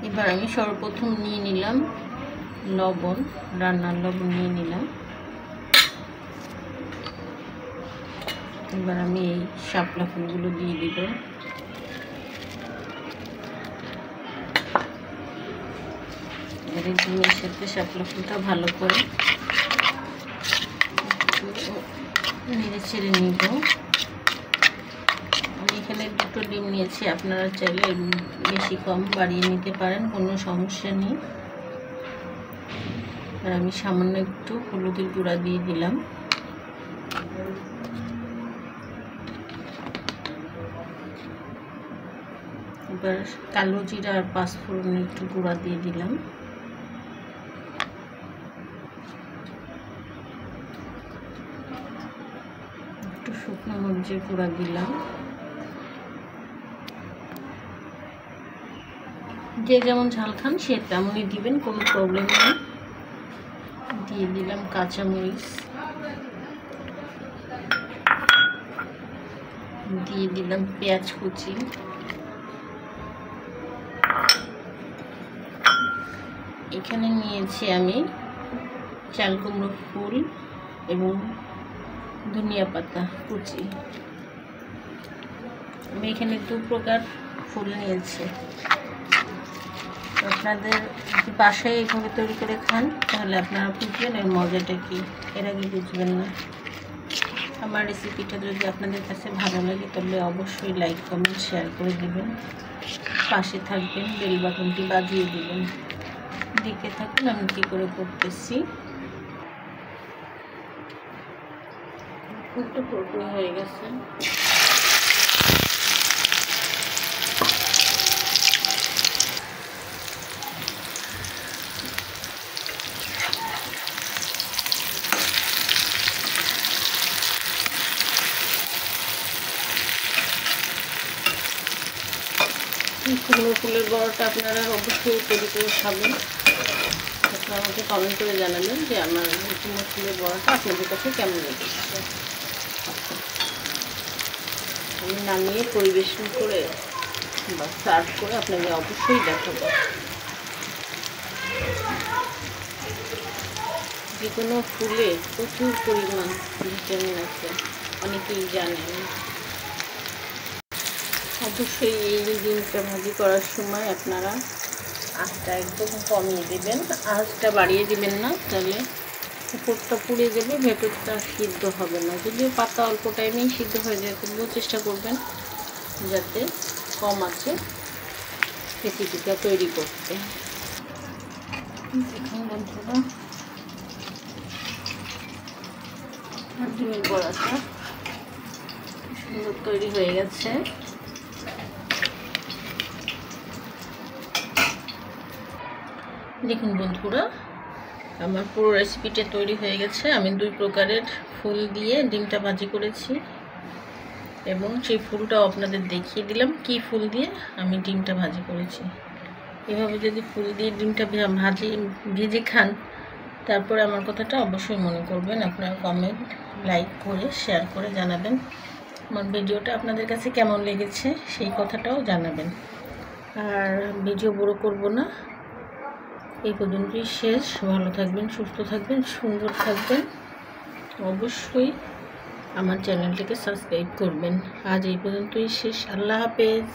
এবার আমি সর্বপ্রথম নিয়ে নিলাম লবণ, রান্নার লবণ নিয়ে নিলাম। এবার আমি এই শাপলা ফুলগুলো দিয়ে দিব। এবারে ডিমের সাথে শাপলা ফুলটা ভালো করে নেড়ে ছেড়ে নিব। আমি এখানে 2টো ডিম নিয়েছি, আপনারা চাইলে বেশি কম বাড়িয়ে নিতে পারেন, কোনো সমস্যা নেই। আর আমি সামান্য একটু হলুদের গুঁড়া দিয়ে দিলাম। এবার কালো জিরা আর পাঁচফোড়নের একটু গুঁড়া দিয়ে দিলাম। একটু শুকনো মরিচের গুঁড়া দিলাম। যে যেমন ঝাল খান সে তেমনই দিবেন, কোনো প্রবলেম নেই। দিয়ে দিলাম কাঁচামরিচ, দিয়ে দিলাম পেঁয়াজ কুচি, এখানে নিয়েছি আমি চাল কুমড়ো ফুল এবং ধনিয়া পাতা কুচি। আমি এখানে 2 প্রকার ফুল নিয়েছি। আপনাদের যদি বাসায় এইভাবে তৈরি করে খান তাহলে আপনারা বুঝবেন এর মজাটা কি, এর আগে বুঝবেন না। আমার রেসিপিটা যদি আপনাদের কাছে ভালো লাগে তাহলে অবশ্যই লাইক কমেন্ট শেয়ার করে দিবেন, পাশে থাকবেন, বেল বাটনটি বাজিয়ে দিবেন। দেখতে থাকুন আমি কী করে করতেছি। একটু পুরো হয়ে গেছে। কুমড়ো ফুলের বড়াটা আপনারা অবশ্যই তৈরি করে খাবেন। আপনারা আমাকে কমেন্ট করে জানাবেন যে আমার কুমড়ো ফুলের বড়াটা আপনাদের কাছে কেমন লেগেছে। আমি নামিয়ে পরিবেশন করে বা সার্ভ করে আপনাদের অবশ্যই দেখাবো। যে কোনো ফুলে প্রচুর পরিমাণ ভিটামিন আছে, অনেকেই জানেন। অবশ্যই এই ডিমটা ভাজি করার সময় আপনারা আঁচটা একদম কমিয়ে দেবেন, আঁচটা বাড়িয়ে দিবেন না, তাহলে উপরটা পুড়ে যাবে, ভেতরটা সিদ্ধ হবে না। যদিও পাতা অল্প টাইমেই সিদ্ধ হয়ে যায়, তবুও চেষ্টা করবেন যাতে কম আছে রেসিপিটা তৈরি করতে। দেখুন বন্ধুরা, ডিমের বড়াটা সুন্দর তৈরি হয়ে গেছে। দেখুন বন্ধুরা, আমার পুরো রেসিপিটা তৈরি হয়ে গেছে। আমি 2 প্রকারের ফুল দিয়ে ডিমটা ভাজি করেছি এবং সেই ফুলটাও আপনাদের দেখিয়ে দিলাম কি ফুল দিয়ে আমি ডিমটা ভাজি করেছি। এভাবে যদি ফুল দিয়ে ডিমটা ভেজে খান তারপরে আমার কথাটা অবশ্যই মনে করবেন। আপনারা কমেন্ট লাইক করে শেয়ার করে জানাবেন আমার ভিডিওটা আপনাদের কাছে কেমন লেগেছে, সেই কথাটাও জানাবেন। আর ভিডিও বড় করব না, এই পর্যন্তই শেষ। ভালো থাকবেন, সুস্থ থাকবেন, সুন্দর থাকবেন। অবশ্যই আমার চ্যানেলটিকে সাবস্ক্রাইব করবেন। আজ এই পর্যন্তই শেষ। আল্লাহ হাফেজ।